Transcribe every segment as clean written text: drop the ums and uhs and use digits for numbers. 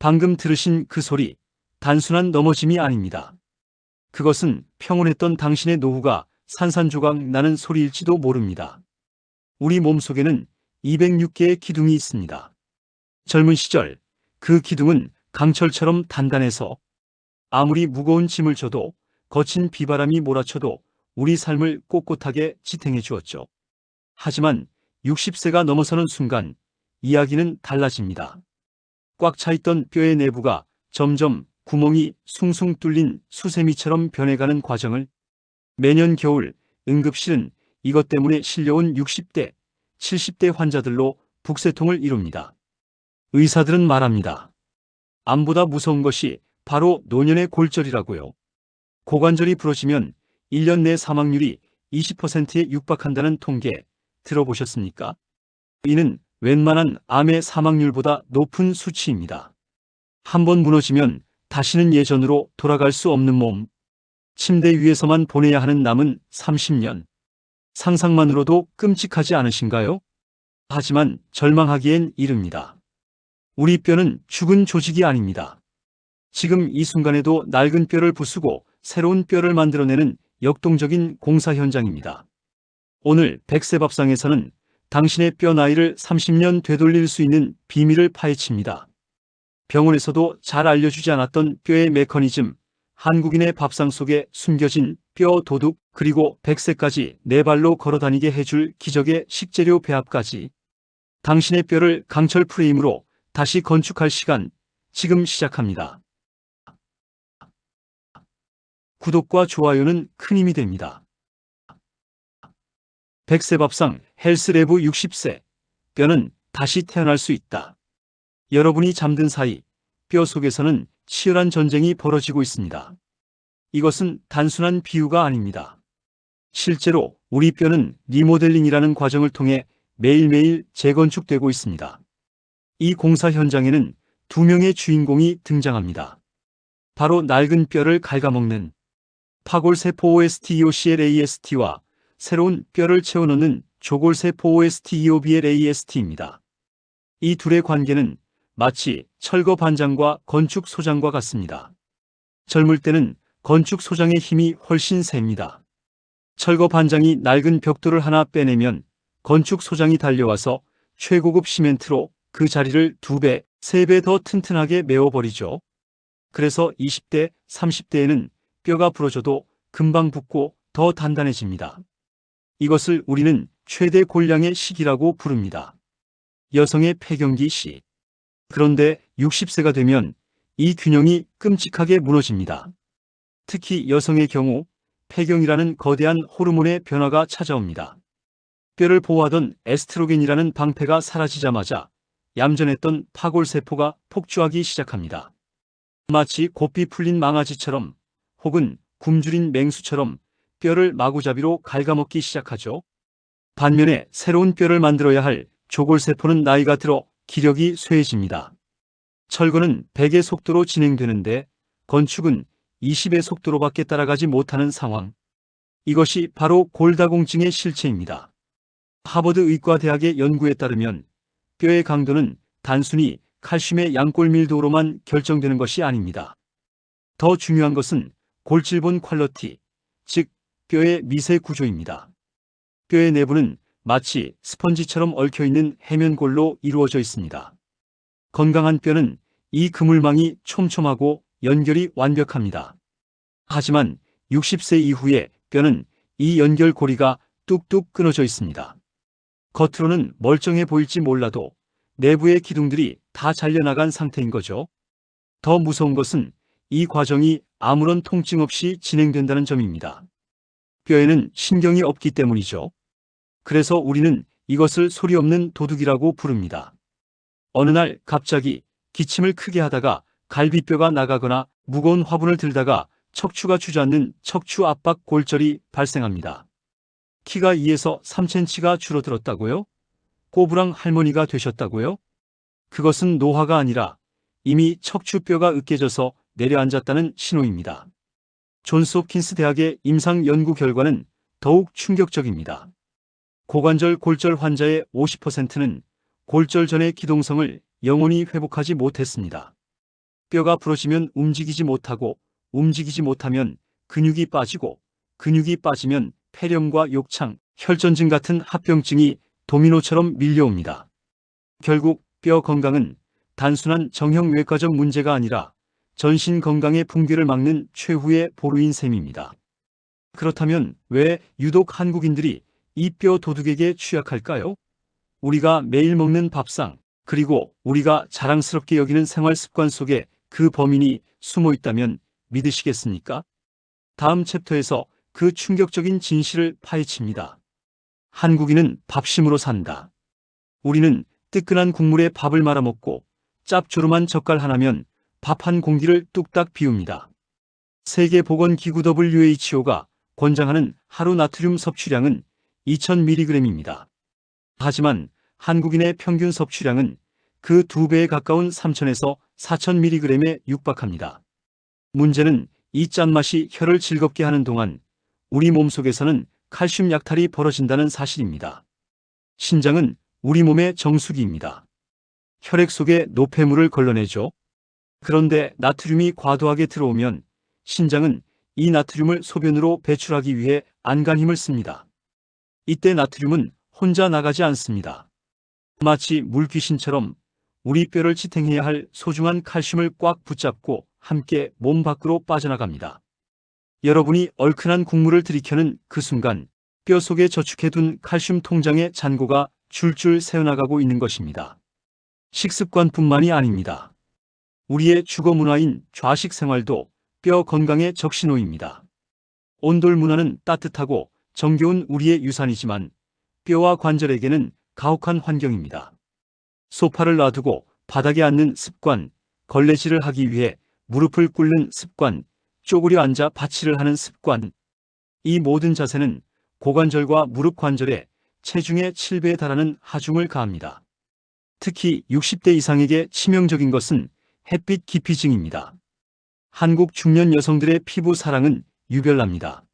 방금 들으신 그 소리, 단순한 넘어짐이 아닙니다. 그것은 평온했던 당신의 노후가 산산조각 나는 소리일지도 모릅니다. 우리 몸속에는 206개의 기둥이 있습니다. 젊은 시절 그 기둥은 강철처럼 단단해서 아무리 무거운 짐을 져도 거친 비바람이 몰아쳐도 우리 삶을 꼿꼿하게 지탱해 주었죠. 하지만 60세가 넘어서는 순간 이야기는 달라집니다. 꽉 차있던 뼈의 내부가 점점 구멍이 숭숭 뚫린 수세미처럼 변해가는 과정을 매년 겨울 응급실은 이것 때문에 실려온 60대, 70대 환자들로 북새통을 이룹니다. 의사들은 말합니다. 암보다 무서운 것이 바로 노년의 골절이라고요. 고관절이 부러지면 1년 내 사망률이 20%에 육박한다는 통계 들어보셨습니까? 이는 웬만한 암의 사망률보다 높은 수치입니다. 한번 무너지면 다시는 예전으로 돌아갈 수 없는 몸, 침대 위에서만 보내야 하는 남은 30년. 상상만으로도 끔찍하지 않으신가요? 하지만 절망하기엔 이릅니다. 우리 뼈는 죽은 조직이 아닙니다. 지금 이 순간에도 낡은 뼈를 부수고 새로운 뼈를 만들어내는 역동적인 공사 현장입니다. 오늘 백세밥상에서는 당신의 뼈 나이를 30년 되돌릴 수 있는 비밀을 파헤칩니다. 병원에서도 잘 알려주지 않았던 뼈의 메커니즘, 한국인의 밥상 속에 숨겨진 뼈 도둑, 그리고 100세까지 네 발로 걸어다니게 해줄 기적의 식재료 배합까지 당신의 뼈를 강철 프레임으로 다시 건축할 시간, 지금 시작합니다. 구독과 좋아요는 큰 힘이 됩니다. 백세밥상 헬스레브 60세, 뼈는 다시 태어날 수 있다. 여러분이 잠든 사이 뼈 속에서는 치열한 전쟁이 벌어지고 있습니다. 이것은 단순한 비유가 아닙니다. 실제로 우리 뼈는 리모델링이라는 과정을 통해 매일매일 재건축되고 있습니다. 이 공사 현장에는 두 명의 주인공이 등장합니다. 바로 낡은 뼈를 갉아먹는 파골세포 OST-EOCLAST와 새로운 뼈를 채워넣는 조골세포 OST-EOBLAST입니다. 이 둘의 관계는 마치 철거 반장과 건축 소장과 같습니다. 젊을 때는 건축 소장의 힘이 훨씬 셉니다. 철거 반장이 낡은 벽돌을 하나 빼내면 건축 소장이 달려와서 최고급 시멘트로 그 자리를 2배, 3배 더 튼튼하게 메워버리죠. 그래서 20대, 30대에는 뼈가 부러져도 금방 붙고 더 단단해집니다. 이것을 우리는 최대 골량의 시기라고 부릅니다. 여성의 폐경기 시. 그런데 60세가 되면 이 균형이 끔찍하게 무너집니다. 특히 여성의 경우 폐경이라는 거대한 호르몬의 변화가 찾아옵니다. 뼈를 보호하던 에스트로겐이라는 방패가 사라지자마자 얌전했던 파골세포가 폭주하기 시작합니다. 마치 고삐 풀린 망아지처럼 혹은 굶주린 맹수처럼 뼈를 마구잡이로 갉아먹기 시작하죠. 반면에 새로운 뼈를 만들어야 할 조골세포는 나이가 들어 기력이 쇠해집니다. 철거는 100의 속도로 진행되는데 건축은 20의 속도로밖에 따라가지 못하는 상황. 이것이 바로 골다공증의 실체입니다. 하버드 의과대학의 연구에 따르면 뼈의 강도는 단순히 칼슘의 양골 밀도로만 결정되는 것이 아닙니다. 더 중요한 것은 골질본 퀄러티, 즉 뼈의 미세 구조입니다. 뼈의 내부는 마치 스펀지처럼 얽혀있는 해면골로 이루어져 있습니다. 건강한 뼈는 이 그물망이 촘촘하고 연결이 완벽합니다. 하지만 60세 이후의 뼈는 이 연결고리가 뚝뚝 끊어져 있습니다. 겉으로는 멀쩡해 보일지 몰라도 내부의 기둥들이 다 잘려나간 상태인 거죠. 더 무서운 것은 이 과정이 아무런 통증 없이 진행된다는 점입니다. 뼈에는 신경이 없기 때문이죠. 그래서 우리는 이것을 소리 없는 도둑이라고 부릅니다. 어느 날 갑자기 기침을 크게 하다가 갈비뼈가 나가거나 무거운 화분을 들다가 척추가 주저앉는 척추 압박 골절이 발생합니다. 키가 2에서 3cm가 줄어들었다고요? 꼬부랑 할머니가 되셨다고요? 그것은 노화가 아니라 이미 척추뼈가 으깨져서 내려앉았다는 신호입니다. 존스 홉킨스 대학의 임상 연구 결과는 더욱 충격적입니다. 고관절 골절 환자의 50%는 골절 전의 기동성을 영원히 회복하지 못했습니다. 뼈가 부러지면 움직이지 못하고 움직이지 못하면 근육이 빠지고 근육이 빠지면 폐렴과 욕창, 혈전증 같은 합병증이 도미노처럼 밀려옵니다. 결국 뼈 건강은 단순한 정형외과적 문제가 아니라 전신 건강의 붕괴를 막는 최후의 보루인 셈입니다. 그렇다면 왜 유독 한국인들이 이 뼈 도둑에게 취약할까요? 우리가 매일 먹는 밥상, 그리고 우리가 자랑스럽게 여기는 생활 습관 속에 그 범인이 숨어 있다면 믿으시겠습니까? 다음 챕터에서 그 충격적인 진실을 파헤칩니다. 한국인은 밥심으로 산다. 우리는 뜨끈한 국물에 밥을 말아먹고 짭조름한 젓갈 하나면 밥 한 공기를 뚝딱 비웁니다. 세계보건기구 WHO가 권장하는 하루 나트륨 섭취량은 2000mg입니다. 하지만 한국인의 평균 섭취량은 그 2배에 가까운 3000에서 4000mg에 육박합니다. 문제는 이 짠맛이 혀를 즐겁게 하는 동안 우리 몸속에서는 칼슘 약탈이 벌어진다는 사실입니다. 신장은 우리 몸의 정수기입니다. 혈액 속에 노폐물을 걸러내죠. 그런데 나트륨이 과도하게 들어오면 신장은 이 나트륨을 소변으로 배출하기 위해 안간 힘을 씁니다. 이때 나트륨은 혼자 나가지 않습니다. 마치 물귀신처럼 우리 뼈를 지탱해야 할 소중한 칼슘을 꽉 붙잡고 함께 몸 밖으로 빠져나갑니다. 여러분이 얼큰한 국물을 들이켜는 그 순간 뼈 속에 저축해둔 칼슘 통장의 잔고가 줄줄 새어나가고 있는 것입니다. 식습관뿐만이 아닙니다. 우리의 주거 문화인 좌식 생활도 뼈 건강의 적신호입니다. 온돌 문화는 따뜻하고 정겨운 우리의 유산이지만 뼈와 관절에게는 가혹한 환경입니다. 소파를 놔두고 바닥에 앉는 습관, 걸레질을 하기 위해 무릎을 꿇는 습관, 쪼그려 앉아 받치를 하는 습관. 이 모든 자세는 고관절과 무릎 관절에 체중의 7배에 달하는 하중을 가합니다. 특히 60대 이상에게 치명적인 것은 햇빛 기피증입니다. 한국 중년 여성들의 피부 사랑은 유별납니다.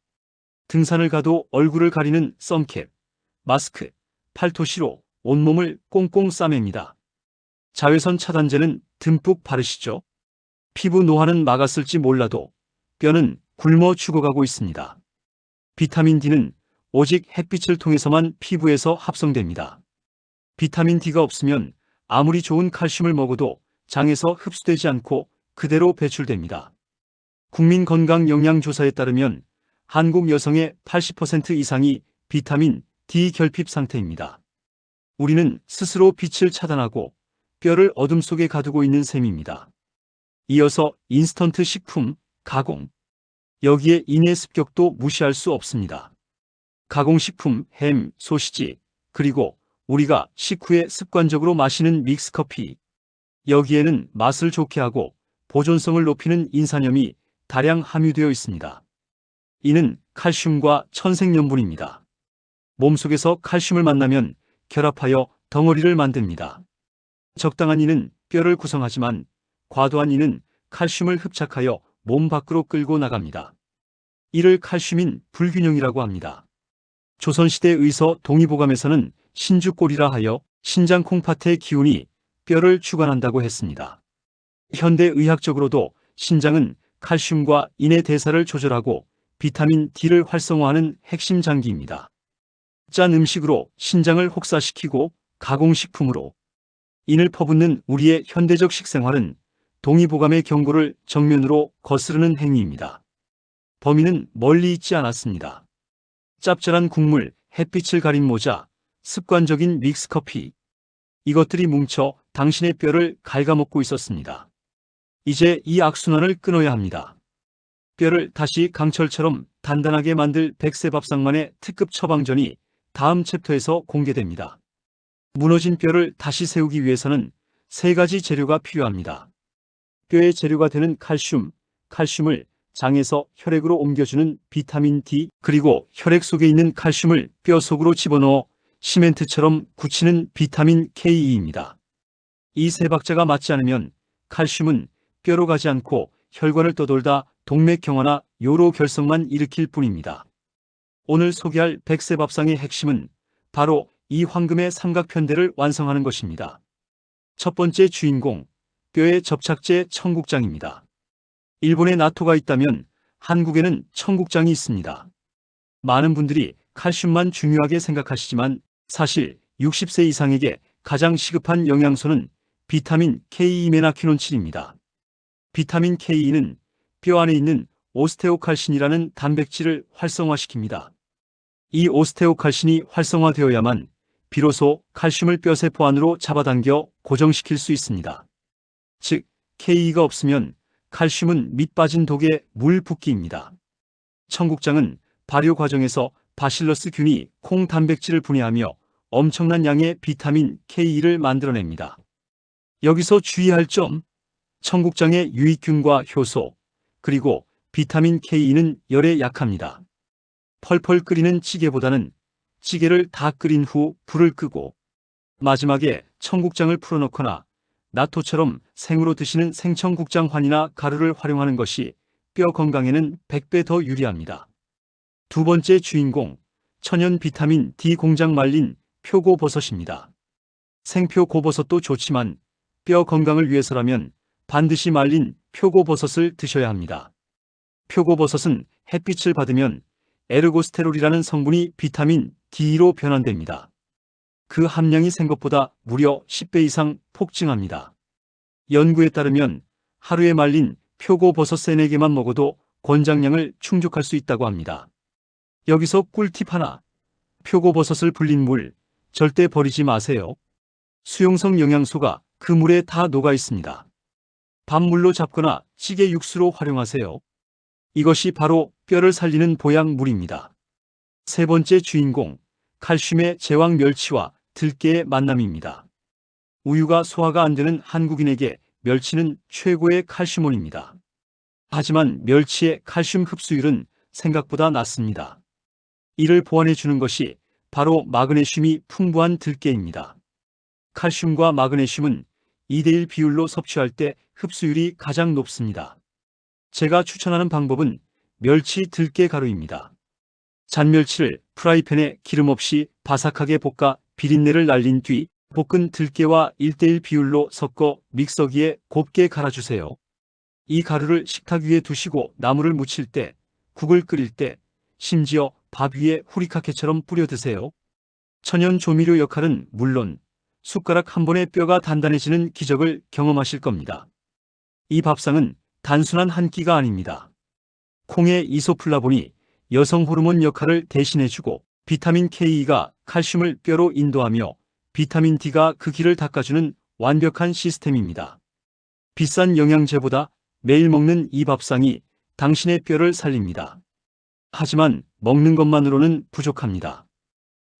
등산을 가도 얼굴을 가리는 선캡, 마스크, 팔토시로 온몸을 꽁꽁 싸맵니다. 자외선 차단제는 듬뿍 바르시죠? 피부 노화는 막았을지 몰라도 뼈는 굶어 죽어가고 있습니다. 비타민 D는 오직 햇빛을 통해서만 피부에서 합성됩니다. 비타민 D가 없으면 아무리 좋은 칼슘을 먹어도 장에서 흡수되지 않고 그대로 배출됩니다. 국민건강영양조사에 따르면 한국 여성의 80% 이상이 비타민 D 결핍 상태입니다. 우리는 스스로 빛을 차단하고 뼈를 어둠 속에 가두고 있는 셈입니다. 이어서 인스턴트 식품, 가공. 여기에 인의 습격도 무시할 수 없습니다. 가공식품, 햄, 소시지, 그리고 우리가 식후에 습관적으로 마시는 믹스커피. 여기에는 맛을 좋게 하고 보존성을 높이는 인산염이 다량 함유되어 있습니다. 이는 칼슘과 천생연분입니다. 몸속에서 칼슘을 만나면 결합하여 덩어리를 만듭니다. 적당한 이는 뼈를 구성하지만 과도한 이는 칼슘을 흡착하여 몸 밖으로 끌고 나갑니다. 이를 칼슘인 불균형이라고 합니다. 조선시대 의서 동의보감에서는 신주골이라 하여 신장 콩팥의 기운이 뼈를 주관한다고 했습니다. 현대의학적으로도 신장은 칼슘과 인의 대사를 조절하고 비타민 D를 활성화하는 핵심 장기입니다. 짠 음식으로 신장을 혹사시키고 가공식품으로 인을 퍼붓는 우리의 현대적 식생활은 동의보감의 경고를 정면으로 거스르는 행위입니다. 범인은 멀리 있지 않았습니다. 짭짤한 국물, 햇빛을 가린 모자, 습관적인 믹스커피. 이것들이 뭉쳐 당신의 뼈를 갉아먹고 있었습니다. 이제 이 악순환을 끊어야 합니다. 뼈를 다시 강철처럼 단단하게 만들 백세밥상만의 특급 처방전이 다음 챕터에서 공개됩니다. 무너진 뼈를 다시 세우기 위해서는 3가지 재료가 필요합니다. 뼈의 재료가 되는 칼슘, 칼슘을 장에서 혈액으로 옮겨주는 비타민 D, 그리고 혈액 속에 있는 칼슘을 뼈 속으로 집어넣어 시멘트처럼 굳히는 비타민 K입니다. 이 3박자가 맞지 않으면 칼슘은 뼈로 가지 않고 혈관을 떠돌다 동맥경화나 요로 결석만 일으킬 뿐입니다. 오늘 소개할 백세밥상의 핵심은 바로 이 황금의 삼각편대를 완성하는 것입니다. 첫 번째 주인공, 뼈의 접착제 청국장입니다. 일본에 나토가 있다면 한국에는 청국장이 있습니다. 많은 분들이 칼슘만 중요하게 생각하시지만 사실 60세 이상에게 가장 시급한 영양소는 비타민 K2 메나퀴논7입니다. 비타민 K2는 뼈 안에 있는 오스테오칼신이라는 단백질을 활성화시킵니다. 이 오스테오칼신이 활성화되어야만 비로소 칼슘을 뼈세포 안으로 잡아당겨 고정시킬 수 있습니다. 즉, K2가 없으면 칼슘은 밑 빠진 독의 물 붓기입니다. 청국장은 발효 과정에서 바실러스균이 콩 단백질을 분해하며 엄청난 양의 비타민 K2를 만들어냅니다. 여기서 주의할 점, 청국장의 유익균과 효소, 그리고 비타민 K2는 열에 약합니다. 펄펄 끓이는 찌개보다는 찌개를 다 끓인 후 불을 끄고 마지막에 청국장을 풀어넣거나 나토처럼 생으로 드시는 생청국장환이나 가루를 활용하는 것이 뼈 건강에는 100배 더 유리합니다. 두 번째 주인공, 천연 비타민 D 공장 말린 표고버섯입니다. 생표고버섯도 좋지만 뼈 건강을 위해서라면 반드시 말린 표고버섯을 드셔야 합니다. 표고버섯은 햇빛을 받으면 에르고스테롤이라는 성분이 비타민 D로 변환됩니다. 그 함량이 생것보다 무려 10배 이상 폭증합니다. 연구에 따르면 하루에 말린 표고버섯 3-4개만 먹어도 권장량을 충족할 수 있다고 합니다. 여기서 꿀팁 하나, 표고버섯을 불린 물 절대 버리지 마세요. 수용성 영양소가 그 물에 다 녹아 있습니다. 밥물로 잡거나 찌개 육수로 활용하세요. 이것이 바로 뼈를 살리는 보양물입니다. 세 번째 주인공, 칼슘의 제왕 멸치와 들깨의 만남입니다. 우유가 소화가 안 되는 한국인에게 멸치는 최고의 칼슘원입니다. 하지만 멸치의 칼슘 흡수율은 생각보다 낮습니다. 이를 보완해 주는 것이 바로 마그네슘이 풍부한 들깨입니다. 칼슘과 마그네슘은 2:1 비율로 섭취할 때 흡수율이 가장 높습니다. 제가 추천하는 방법은 멸치 들깨 가루입니다. 잔멸치를 프라이팬에 기름 없이 바삭하게 볶아 비린내를 날린 뒤 볶은 들깨와 1:1 비율로 섞어 믹서기에 곱게 갈아주세요. 이 가루를 식탁 위에 두시고 나물을 무칠 때, 국을 끓일 때, 심지어 밥 위에 후리카케처럼 뿌려 드세요. 천연 조미료 역할은 물론 숟가락 한 번에 뼈가 단단해지는 기적을 경험하실 겁니다. 이 밥상은 단순한 한 끼가 아닙니다. 콩의 이소플라본이 여성 호르몬 역할을 대신해주고 비타민 K가 칼슘을 뼈로 인도하며 비타민 D가 그 길을 닦아주는 완벽한 시스템입니다. 비싼 영양제보다 매일 먹는 이 밥상이 당신의 뼈를 살립니다. 하지만 먹는 것만으로는 부족합니다.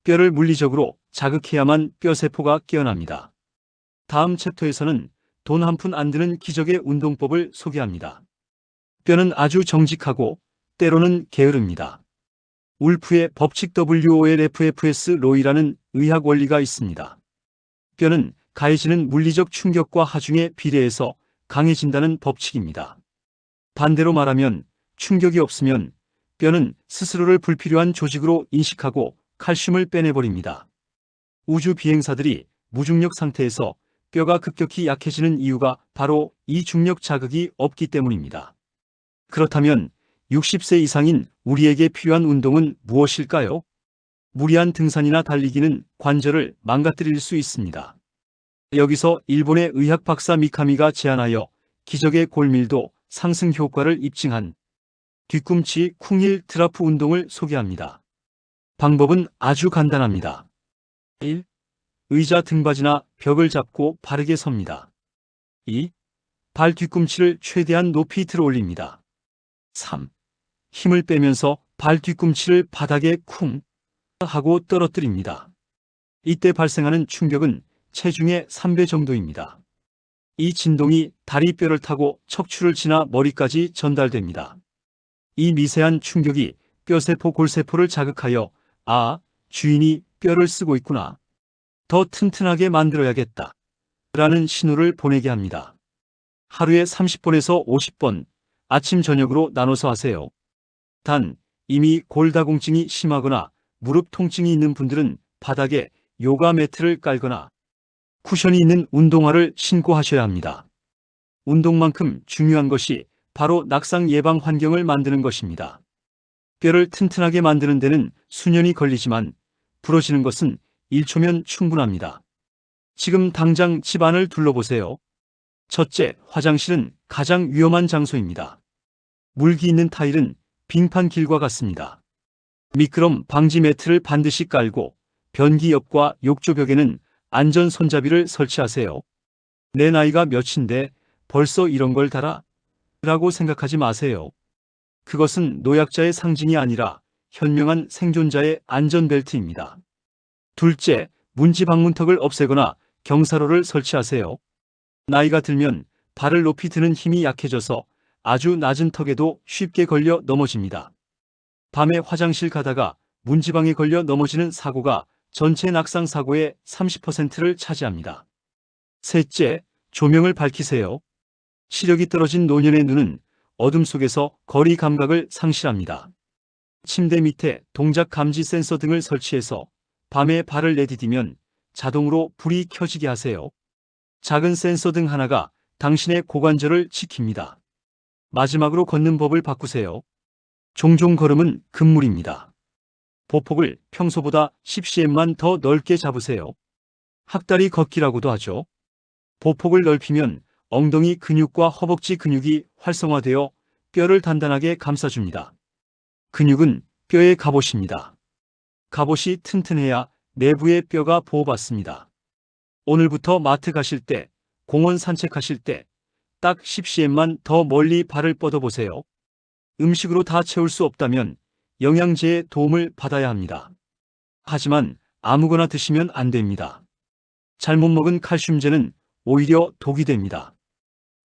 뼈를 물리적으로 자극해야만 뼈세포가 깨어납니다. 다음 챕터에서는 돈 한 푼 안 드는 기적의 운동법을 소개합니다. 뼈는 아주 정직하고 때로는 게으릅니다. 울프의 법칙 WOLFFS 로이라는 의학 원리가 있습니다. 뼈는 가해지는 물리적 충격과 하중에 비례해서 강해진다는 법칙입니다. 반대로 말하면 충격이 없으면 뼈는 스스로를 불필요한 조직으로 인식하고 칼슘을 빼내버립니다. 우주 비행사들이 무중력 상태에서 뼈가 급격히 약해지는 이유가 바로 이 중력 자극이 없기 때문입니다. 그렇다면 60세 이상인 우리에게 필요한 운동은 무엇일까요? 무리한 등산이나 달리기는 관절을 망가뜨릴 수 있습니다. 여기서 일본의 의학 박사 미카미가 제안하여 기적의 골밀도 상승 효과를 입증한 뒤꿈치 쿵힐 트라프 운동을 소개합니다. 방법은 아주 간단합니다. 1. 의자 등받이나 벽을 잡고 바르게 섭니다. 2. 발 뒤꿈치를 최대한 높이 들어 올립니다. 3. 힘을 빼면서 발 뒤꿈치를 바닥에 쿵 하고 떨어뜨립니다. 이때 발생하는 충격은 체중의 3배 정도입니다. 이 진동이 다리뼈를 타고 척추를 지나 머리까지 전달됩니다. 이 미세한 충격이 뼈세포 골세포를 자극하여 주인이 뼈를 쓰고 있구나. 더 튼튼하게 만들어야겠다. 라는 신호를 보내게 합니다. 하루에 30번에서 50번 아침 저녁으로 나눠서 하세요. 단, 이미 골다공증이 심하거나 무릎 통증이 있는 분들은 바닥에 요가 매트를 깔거나 쿠션이 있는 운동화를 신고 하셔야 합니다. 운동만큼 중요한 것이 바로 낙상 예방 환경을 만드는 것입니다. 뼈를 튼튼하게 만드는 데는 수년이 걸리지만 부러지는 것은 1초면 충분합니다. 지금 당장 집안을 둘러보세요. 첫째, 화장실은 가장 위험한 장소입니다. 물기 있는 타일은 빙판 길과 같습니다. 미끄럼 방지 매트를 반드시 깔고 변기 옆과 욕조 벽에는 안전 손잡이를 설치하세요. 내 나이가 몇인데 벌써 이런 걸 달아? 라고 생각하지 마세요. 그것은 노약자의 상징이 아니라 현명한 생존자의 안전벨트입니다. 둘째, 문지 방문턱을 없애거나 경사로를 설치하세요. 나이가 들면 발을 높이 드는 힘이 약해져서 아주 낮은 턱에도 쉽게 걸려 넘어집니다. 밤에 화장실 가다가 문지방에 걸려 넘어지는 사고가 전체 낙상 사고의 30%를 차지합니다. 셋째, 조명을 밝히세요. 시력이 떨어진 노년의 눈은 어둠 속에서 거리 감각을 상실합니다. 침대 밑에 동작 감지 센서 등을 설치해서 밤에 발을 내디디면 자동으로 불이 켜지게 하세요. 작은 센서 등 하나가 당신의 고관절을 지킵니다. 마지막으로 걷는 법을 바꾸세요. 종종 걸음은 금물입니다. 보폭을 평소보다 10cm만 더 넓게 잡으세요. 학다리 걷기라고도 하죠. 보폭을 넓히면 엉덩이 근육과 허벅지 근육이 활성화되어 뼈를 단단하게 감싸줍니다. 근육은 뼈의 갑옷입니다. 갑옷이 튼튼해야 내부의 뼈가 보호받습니다. 오늘부터 마트 가실 때, 공원 산책하실 때 딱 10cm만 더 멀리 발을 뻗어보세요. 음식으로 다 채울 수 없다면 영양제의 도움을 받아야 합니다. 하지만 아무거나 드시면 안 됩니다. 잘못 먹은 칼슘제는 오히려 독이 됩니다.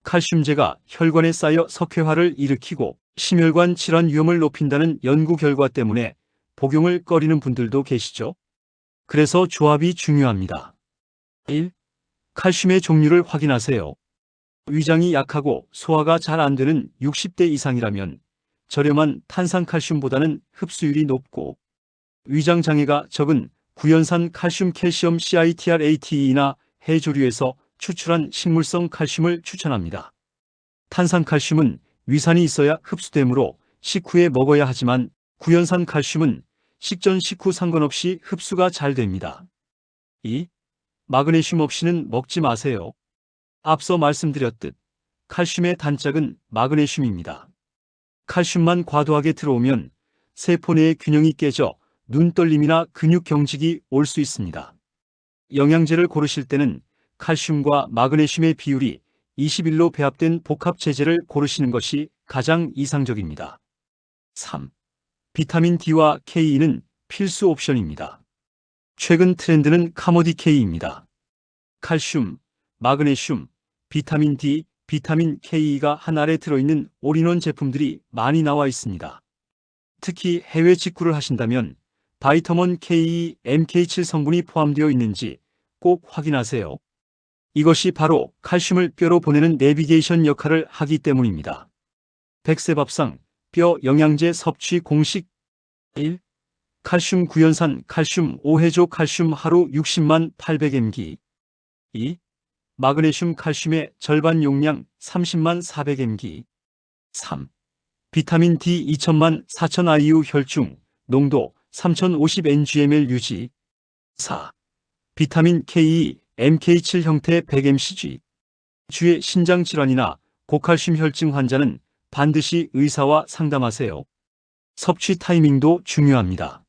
칼슘제가 혈관에 쌓여 석회화를 일으키고 심혈관 질환 위험을 높인다는 연구 결과 때문에 복용을 꺼리는 분들도 계시죠. 그래서 조합이 중요합니다. 1. 칼슘의 종류를 확인하세요. 위장이 약하고 소화가 잘 안 되는 60대 이상이라면 저렴한 탄산칼슘보다는 흡수율이 높고 위장 장애가 적은 구연산 칼슘 캘시엄 CITRATE나 해조류에서 추출한 식물성 칼슘을 추천합니다. 탄산칼슘은 위산이 있어야 흡수되므로 식후에 먹어야 하지만 구연산 칼슘은 식전 식후 상관없이 흡수가 잘 됩니다. 2. 마그네슘 없이는 먹지 마세요. 앞서 말씀드렸듯 칼슘의 단짝은 마그네슘입니다. 칼슘만 과도하게 들어오면 세포 내의 균형이 깨져 눈떨림이나 근육 경직이 올 수 있습니다. 영양제를 고르실 때는 칼슘과 마그네슘의 비율이 21로 배합된 복합 제제를 고르시는 것이 가장 이상적입니다. 3. 비타민 D와 K는 필수 옵션입니다. 최근 트렌드는 카모디 K입니다. 칼슘, 마그네슘, 비타민 D, 비타민 K가 한 알에 들어있는 올인원 제품들이 많이 나와 있습니다. 특히 해외 직구를 하신다면 바이터먼 K, MK7 성분이 포함되어 있는지 꼭 확인하세요. 이것이 바로 칼슘을 뼈로 보내는 내비게이션 역할을 하기 때문입니다. 백세밥상 뼈 영양제 섭취 공식 1. 칼슘 구연산 칼슘 5해조 칼슘 하루 60만 800mg 2. 마그네슘 칼슘의 절반 용량 30만 400mg 3. 비타민 D 2000만 4000 IU 혈중 농도 3050 ng/ml 유지 4. 비타민 K, MK7 형태 100mcg 주의 신장질환이나 고칼슘 혈증 환자는 반드시 의사와 상담하세요. 섭취 타이밍도 중요합니다.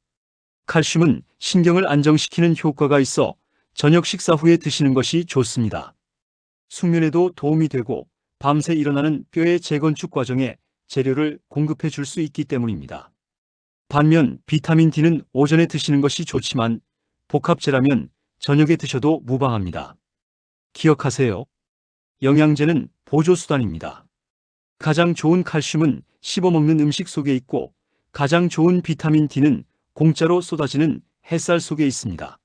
칼슘은 신경을 안정시키는 효과가 있어 저녁 식사 후에 드시는 것이 좋습니다. 숙면에도 도움이 되고 밤새 일어나는 뼈의 재건축 과정에 재료를 공급해 줄 수 있기 때문입니다. 반면 비타민 D는 오전에 드시는 것이 좋지만 복합제라면 저녁에 드셔도 무방합니다. 기억하세요. 영양제는 보조수단입니다. 가장 좋은 칼슘은 씹어먹는 음식 속에 있고 가장 좋은 비타민 D는 공짜로 쏟아지는 햇살 속에 있습니다.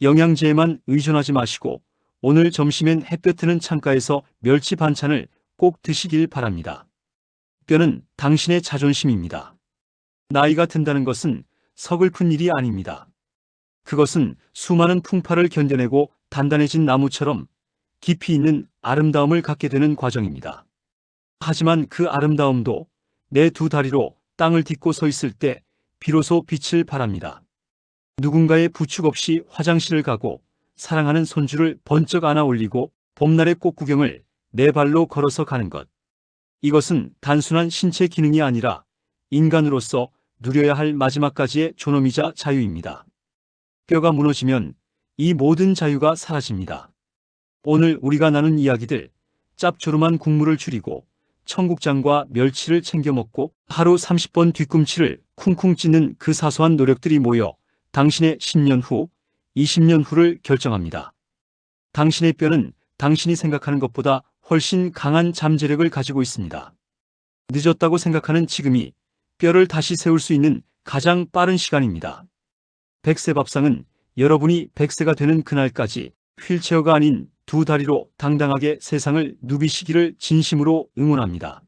영양제에만 의존하지 마시고 오늘 점심엔 햇볕 드는 창가에서 멸치 반찬을 꼭 드시길 바랍니다. 뼈는 당신의 자존심입니다. 나이가 든다는 것은 서글픈 일이 아닙니다. 그것은 수많은 풍파를 견뎌내고 단단해진 나무처럼 깊이 있는 아름다움을 갖게 되는 과정입니다. 하지만 그 아름다움도 내 두 다리로 땅을 딛고 서 있을 때 비로소 빛을 발합니다. 누군가의 부축 없이 화장실을 가고 사랑하는 손주를 번쩍 안아 올리고 봄날의 꽃 구경을 내 발로 걸어서 가는 것. 이것은 단순한 신체 기능이 아니라 인간으로서 누려야 할 마지막까지의 존엄이자 자유입니다. 뼈가 무너지면 이 모든 자유가 사라집니다. 오늘 우리가 나눈 이야기들, 짭조름한 국물을 줄이고 청국장과 멸치를 챙겨 먹고 하루 30번 뒤꿈치를 쿵쿵 찢는 그 사소한 노력들이 모여 당신의 10년 후, 20년 후를 결정합니다. 당신의 뼈는 당신이 생각하는 것보다 훨씬 강한 잠재력을 가지고 있습니다. 늦었다고 생각하는 지금이 뼈를 다시 세울 수 있는 가장 빠른 시간입니다. 100세 밥상은 여러분이 100세가 되는 그날까지 휠체어가 아닌 두 다리로 당당하게 세상을 누비시기를 진심으로 응원합니다.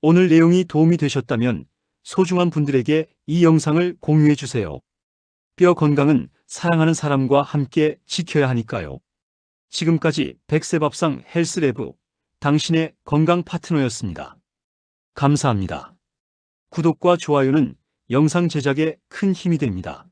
오늘 내용이 도움이 되셨다면 소중한 분들에게 이 영상을 공유해 주세요. 뼈 건강은 사랑하는 사람과 함께 지켜야 하니까요. 지금까지 100세 밥상 헬스레브, 당신의 건강 파트너였습니다. 감사합니다. 구독과 좋아요는 영상 제작에 큰 힘이 됩니다.